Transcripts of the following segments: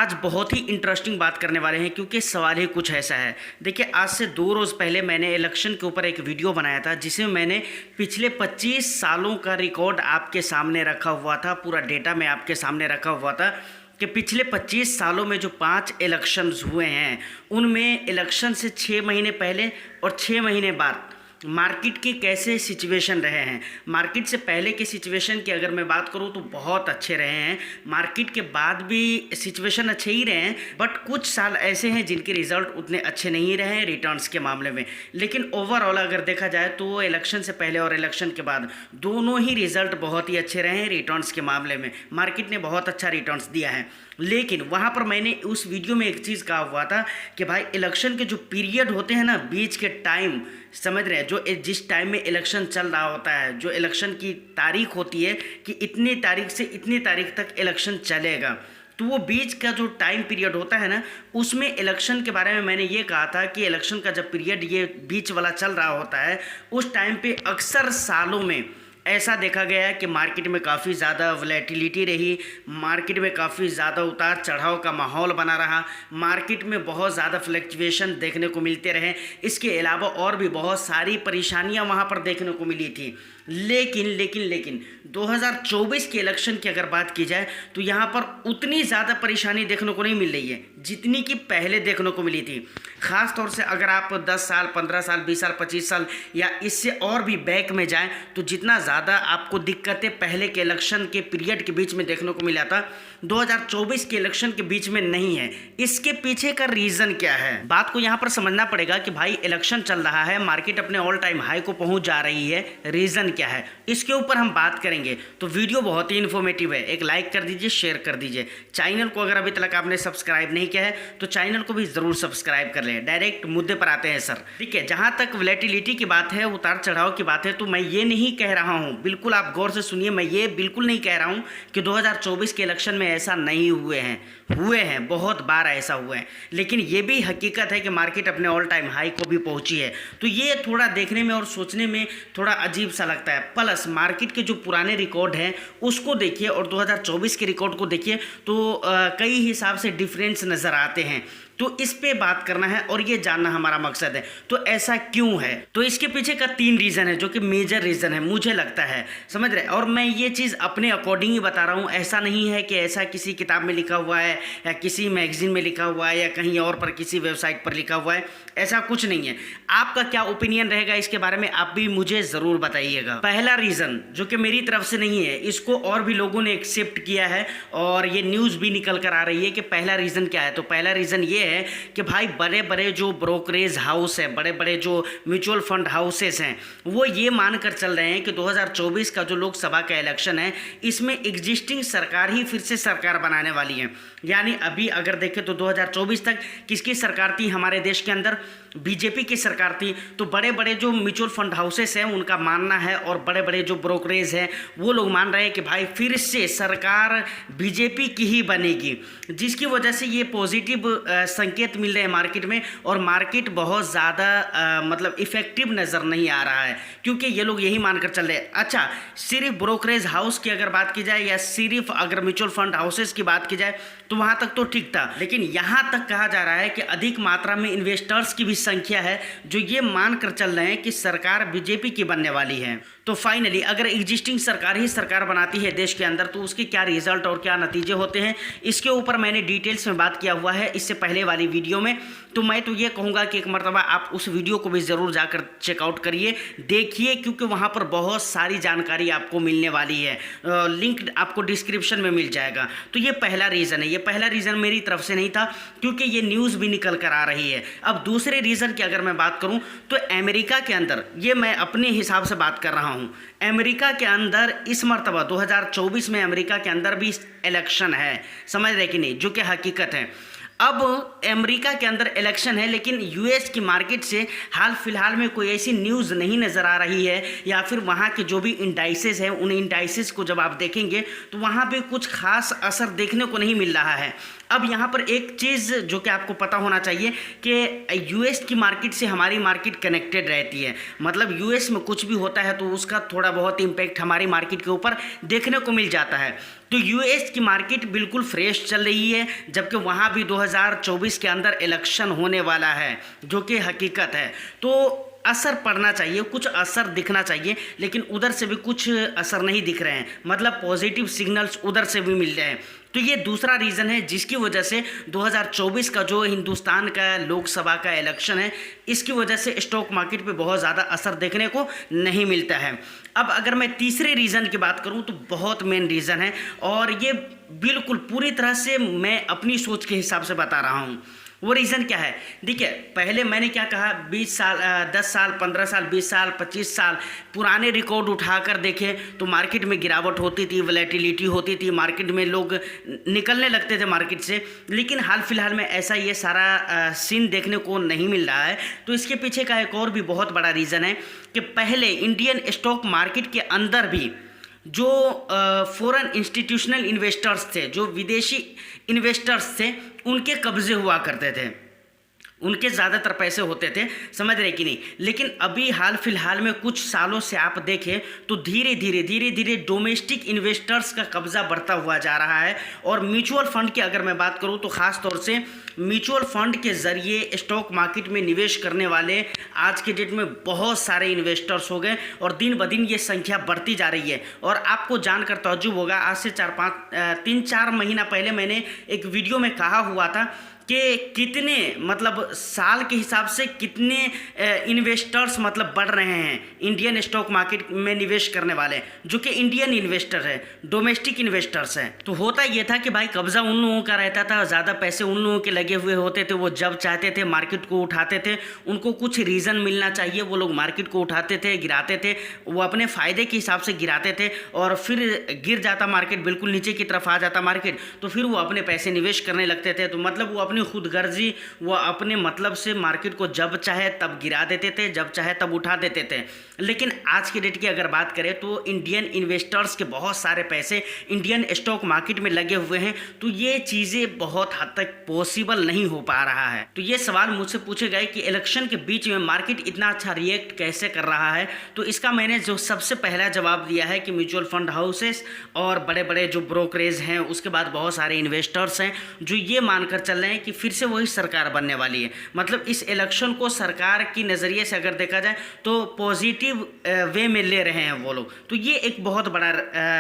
आज बहुत ही इंटरेस्टिंग बात करने वाले हैं क्योंकि सवाल ही कुछ ऐसा है। देखिए, आज से 2 रोज़ पहले मैंने इलेक्शन के ऊपर एक वीडियो बनाया था जिसमें मैंने पिछले 25 सालों का रिकॉर्ड आपके सामने रखा हुआ था। पूरा डेटा मैं आपके सामने रखा हुआ था कि पिछले 25 सालों में जो 5 इलेक्शंस हुए हैं उनमें इलेक्शन से 6 महीने पहले और 6 महीने बाद मार्केट के कैसे सिचुएशन रहे हैं। मार्केट से पहले के सिचुएशन की अगर मैं बात करूं तो बहुत अच्छे रहे हैं। मार्केट के बाद भी सिचुएशन अच्छे ही रहे हैं, बट कुछ साल ऐसे हैं जिनके रिजल्ट उतने अच्छे नहीं रहे हैं रिटर्न्स के मामले में। लेकिन ओवरऑल अगर देखा जाए तो इलेक्शन से पहले और इलेक्शन के बाद दोनों ही रिजल्ट बहुत ही अच्छे रहे हैं रिटर्न्स के मामले में। मार्केट ने बहुत अच्छा रिटर्न्स दिया है। लेकिन वहाँ पर मैंने उस वीडियो में एक चीज़ कहा हुआ था कि भाई इलेक्शन के जो पीरियड होते हैं ना, बीच के टाइम, समझ रहे हैं, जो जिस टाइम में इलेक्शन चल रहा होता है, जो इलेक्शन की तारीख होती है कि इतनी तारीख से इतनी तारीख तक इलेक्शन चलेगा, तो वो बीच का जो टाइम पीरियड होता है ना, उसमें इलेक्शन के बारे में मैंने ये कहा था कि इलेक्शन का जब पीरियड ये बीच वाला चल रहा होता है उस टाइम पे अक्सर सालों में ऐसा देखा गया है कि मार्केट में काफ़ी ज़्यादा वोलेटिलिटी रही, मार्केट में काफ़ी ज़्यादा उतार चढ़ाव का माहौल बना रहा, मार्केट में बहुत ज़्यादा फ्लक्चुएशन देखने को मिलते रहे। इसके अलावा और भी बहुत सारी परेशानियां वहां पर देखने को मिली थी। लेकिन 2024 के इलेक्शन की अगर बात की जाए तो यहाँ पर उतनी ज़्यादा परेशानी देखने को नहीं मिल रही है जितनी कि पहले देखने को मिली थी। ख़ास तौर से अगर आप 10 साल, 15 साल, 20 साल, 25 साल या इससे और भी बैक में जाएं तो जितना ज़्यादा आपको दिक्कतें पहले के इलेक्शन के पीरियड के बीच में देखने को मिला था 2024 के इलेक्शन के बीच में नहीं है। इसके पीछे का रीज़न क्या है, बात को यहाँ पर समझना पड़ेगा कि भाई इलेक्शन चल रहा है, मार्केट अपने ऑल टाइम हाई को पहुँच जा रही है, रीज़न क्या है इसके ऊपर हम बात करेंगे। तो वीडियो बहुत ही इन्फॉर्मेटिव है, एक लाइक कर दीजिए, शेयर कर दीजिए। चैनल को अगर अभी तक आपने सब्सक्राइब नहीं किया है तो चैनल को भी ज़रूर सब्सक्राइब कर लें। डायरेक्ट मुद्दे पर आते हैं सर। ठीक है, जहाँ तक वोलेटिलिटी की बात है, उतार चढ़ाव की बात है, तो मैं ये नहीं कह रहा हूँ, बिल्कुल आप गौर से सुनिए, मैं ये बिल्कुल नहीं कह रहा हूँ कि 2024 के इलेक्शन में ऐसा नहीं हुए हैं, बहुत बार ऐसा हुआ है। लेकिन ये भी हकीकत है कि मार्केट अपने ऑल टाइम हाई को भी पहुंची है। तो ये थोड़ा देखने में और सोचने में थोड़ा अजीब सा लगता है। प्लस मार्केट के जो पुराने रिकॉर्ड हैं उसको देखिए और 2024 के रिकॉर्ड को देखिए तो कई हिसाब से डिफरेंस नज़र आते हैं। तो इस पे बात करना है और ये जानना हमारा मकसद है। तो ऐसा क्यों है, तो इसके पीछे का 3 रीज़न है जो कि मेजर रीज़न है मुझे लगता है, समझ रहे। और मैं ये चीज़ अपने अकॉर्डिंग ही बता रहा हूँ, ऐसा नहीं है कि ऐसा किसी किताब में लिखा हुआ है या किसी मैगजीन में लिखा हुआ है या कहीं और पर किसी वेबसाइट पर लिखा हुआ है, ऐसा कुछ नहीं है। आपका क्या ओपिनियन रहेगा इसके बारे में आप भी मुझे ज़रूर बताइएगा। पहला रीज़न जो कि मेरी तरफ से नहीं है, इसको और भी लोगों ने एक्सेप्ट किया है और ये न्यूज़ भी निकल कर आ रही है कि पहला रीज़न क्या है। तो पहला रीज़न ये है कि भाई बड़े बड़े जो ब्रोकरेज हाउस है, बड़े बड़े जो म्यूचुअल फंड हाउसेस हैं, वो ये मानकर चल रहे हैं कि 2024 का जो लोकसभा का इलेक्शन है इसमें एग्जिस्टिंग सरकार ही फिर से सरकार बनाने वाली है। यानी अभी अगर देखें तो 2024 तक किसकी सरकार थी हमारे देश के अंदर, बीजेपी की सरकार थी। तो बड़े बड़े जो म्यूचुअल फंड हाउसेस हैं उनका मानना है और बड़े बड़े जो ब्रोकरेज हैं वो लोग मान रहे हैं कि भाई फिर से सरकार बीजेपी की ही बनेगी, जिसकी वजह से ये पॉजिटिव संकेत मिल रहे हैं मार्केट में। और मार्केट बहुत ज़्यादा मतलब इफेक्टिव नज़र नहीं आ रहा है क्योंकि ये लोग यही मानकर चल रहे हैं। अच्छा, सिर्फ ब्रोकरेज हाउस की अगर बात की जाए या सिर्फ अगर म्यूचुअल फंड हाउसेस की बात की जाए तो वहाँ तक तो ठीक था, लेकिन यहाँ तक कहा जा रहा है कि अधिक मात्रा में इन्वेस्टर्स की भी संख्या है जो ये मानकर चल रहे हैं कि सरकार बीजेपी की बनने वाली है। तो फाइनली अगर एग्जिस्टिंग सरकार ही सरकार बनाती है देश के अंदर तो उसके क्या रिजल्ट और क्या नतीजे होते हैं, इसके ऊपर मैंने डिटेल्स में बात किया हुआ है इससे पहले वाली वीडियो में। तो मैं तो ये कहूँगा कि एक मरतबा आप उस वीडियो को भी ज़रूर जाकर चेकआउट करिए, देखिए, क्योंकि वहाँ पर बहुत सारी जानकारी आपको मिलने वाली है। लिंक आपको डिस्क्रिप्शन में मिल जाएगा। तो ये पहला रीज़न है, ये पहला रीज़न मेरी तरफ से नहीं था क्योंकि ये न्यूज़ भी निकल कर आ रही है। अब दूसरे रीज़न की अगर मैं बात करूँ तो अमेरिका के अंदर, ये मैं अपने हिसाब से बात कर रहा हूँ, अमेरिका के अंदर इस मरतबा 2024 में अमेरिका के अंदर भी इलेक्शन है, समझ रहे कि नहीं, जो कि हकीकत है। अब अमेरिका के अंदर इलेक्शन है लेकिन यूएस की मार्केट से हाल फिलहाल में कोई ऐसी न्यूज़ नहीं नज़र आ रही है, या फिर वहाँ के जो भी इंडाइसेस हैं उन इंडाइसेस को जब आप देखेंगे तो वहाँ पे कुछ खास असर देखने को नहीं मिल रहा है। अब यहाँ पर एक चीज़ जो कि आपको पता होना चाहिए कि यूएस की मार्केट से हमारी मार्केट कनेक्टेड रहती है, मतलब यूएस में कुछ भी होता है तो उसका थोड़ा बहुत इम्पैक्ट हमारी मार्केट के ऊपर देखने को मिल जाता है। तो यूएस की मार्केट बिल्कुल फ्रेश चल रही है, जबकि वहाँ भी 2024 के अंदर इलेक्शन होने वाला है, जो कि हकीकत है। तो असर पड़ना चाहिए, कुछ असर दिखना चाहिए, लेकिन उधर से भी कुछ असर नहीं दिख रहे हैं, मतलब पॉजिटिव सिग्नल्स उधर से भी मिल रहे हैं। तो ये दूसरा रीज़न है जिसकी वजह से 2024 का जो हिंदुस्तान का लोकसभा का इलेक्शन है, इसकी वजह से स्टॉक मार्केट पे बहुत ज़्यादा असर देखने को नहीं मिलता है। अब अगर मैं तीसरे रीज़न की बात करूं तो बहुत मेन रीज़न है, और ये बिल्कुल पूरी तरह से मैं अपनी सोच के हिसाब से बता रहा हूं। वो रीज़न क्या है? देखिए, पहले मैंने क्या कहा, 20 साल 10 साल 15 साल 20 साल 25 साल पुराने रिकॉर्ड उठाकर देखें तो मार्केट में गिरावट होती थी, वैलेटिलिटी होती थी, मार्केट में लोग निकलने लगते थे मार्केट से। लेकिन हाल फिलहाल में ऐसा ये सारा सीन देखने को नहीं मिल रहा है। तो इसके पीछे का एक और भी बहुत बड़ा रीज़न है कि पहले इंडियन स्टॉक मार्केट के अंदर भी जो फॉरेन इंस्टीट्यूशनल इन्वेस्टर्स थे, जो विदेशी इन्वेस्टर्स थे, उनके कब्जे हुआ करते थे, उनके ज़्यादातर पैसे होते थे, समझ रहे कि नहीं। लेकिन अभी हाल फिलहाल में कुछ सालों से आप देखें तो धीरे धीरे डोमेस्टिक इन्वेस्टर्स का कब्जा बढ़ता हुआ जा रहा है। और म्यूचुअल फंड की अगर मैं बात करूं तो ख़ास तौर से म्यूचुअल फंड के ज़रिए स्टॉक मार्केट में निवेश करने वाले आज के डेट में बहुत सारे इन्वेस्टर्स हो गए, और दिन ब दिन ये संख्या बढ़ती जा रही है। और आपको जानकर ताज्जुब होगा, आज से 3-4 महीना पहले मैंने एक वीडियो में कहा हुआ था कि कितने मतलब साल के हिसाब से कितने इन्वेस्टर्स मतलब बढ़ रहे हैं इंडियन स्टॉक मार्केट में निवेश करने वाले, जो कि इंडियन इन्वेस्टर है, डोमेस्टिक इन्वेस्टर्स हैं। तो होता ये था कि भाई कब्जा उन लोगों का रहता था, ज़्यादा पैसे उन लोगों के लगे हुए होते थे, वो जब चाहते थे मार्केट को उठाते थे, उनको कुछ रीज़न मिलना चाहिए, वो लोग मार्केट को उठाते थे, गिराते थे, वो अपने फ़ायदे के हिसाब से गिराते थे, और फिर गिर जाता मार्केट, बिल्कुल नीचे की तरफ आ जाता मार्केट, तो फिर वो अपने पैसे निवेश करने लगते थे। तो मतलब वो अपनी खुद गर्जी, वो अपने मतलब से मार्केट को जब चाहे तब गिरा देते थे, जब चाहे तब उठा देते थे। लेकिन आज की डेट की अगर बात करें तो इंडियन इन्वेस्टर्स के बहुत सारे पैसे इंडियन स्टॉक मार्केट में लगे हुए हैं, तो ये चीज़ें बहुत हद तक पॉसिबल नहीं हो पा रहा है। तो ये सवाल मुझसे पूछे गए कि इलेक्शन के बीच में मार्केट इतना अच्छा रिएक्ट कैसे कर रहा है, तो इसका मैंने जो सबसे पहला जवाब दिया है कि म्यूचुअल फंड हाउसेस और बड़े बड़े जो ब्रोकरेज हैं, उसके बाद बहुत सारे इन्वेस्टर्स हैं जो ये मानकर चल रहे हैं कि फिर से वही सरकार बनने वाली है। मतलब इस इलेक्शन को सरकार की नज़रिए से अगर देखा जाए तो पॉजिटिव वे में ले रहे हैं वो लोग। तो ये एक बहुत बड़ा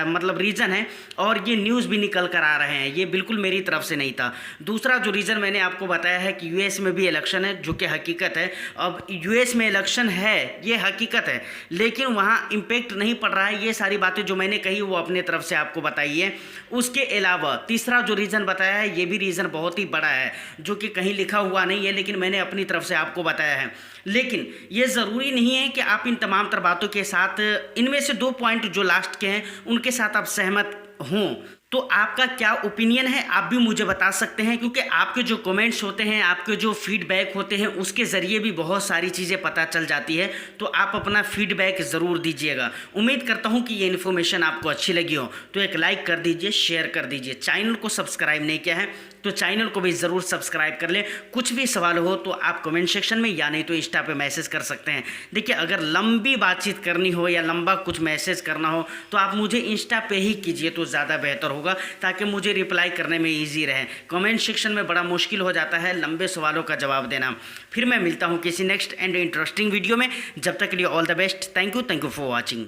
मतलब रीज़न है, और ये न्यूज़ भी निकल कर आ रहे हैं, ये बिल्कुल मेरी तरफ से नहीं था। दूसरा जो रीज़न मैंने आपको बताया है कि यूएस में भी इलेक्शन है, जो कि हकीकत है। अब यूएस में इलेक्शन है, ये हकीकत है, लेकिन वहाँ इम्पेक्ट नहीं पड़ रहा है। ये सारी बातें जो मैंने कही वो अपने तरफ से आपको बताई है। उसके अलावा तीसरा जो रीज़न बताया है, ये भी रीज़न बहुत ही बड़ा है, जो कि कहीं लिखा हुआ नहीं है, लेकिन मैंने अपनी तरफ से आपको बताया है। लेकिन ये ज़रूरी नहीं है कि आप इन तमाम तर बातों के साथ, इनमें से 2 पॉइंट जो लास्ट के हैं उनके साथ आप सहमत हों। तो आपका क्या ओपिनियन है, आप भी मुझे बता सकते हैं, क्योंकि आपके जो कमेंट्स होते हैं, आपके जो फीडबैक होते हैं, उसके ज़रिए भी बहुत सारी चीज़ें पता चल जाती है। तो आप अपना फीडबैक ज़रूर दीजिएगा। उम्मीद करता हूं कि ये इन्फॉर्मेशन आपको अच्छी लगी हो, तो एक लाइक कर दीजिए, शेयर कर दीजिए। चैनल को सब्सक्राइब नहीं किया है तो चैनल को भी ज़रूर सब्सक्राइब कर लें। कुछ भी सवाल हो तो आप कमेंट सेक्शन में या नहीं तो इंस्टा पे मैसेज कर सकते हैं। देखिए, अगर लंबी बातचीत करनी हो या लंबा कुछ मैसेज करना हो तो आप मुझे इंस्टा पे ही कीजिए तो ज़्यादा बेहतर होगा, ताकि मुझे रिप्लाई करने में ईजी रहे। कमेंट सेक्शन में बड़ा मुश्किल हो जाता है लंबे सवालों का जवाब देना। फिर मैं मिलता हूँ किसी नेक्स्ट एंड इंटरेस्टिंग वीडियो में। जब तक के लिए all the best. Thank you for watching.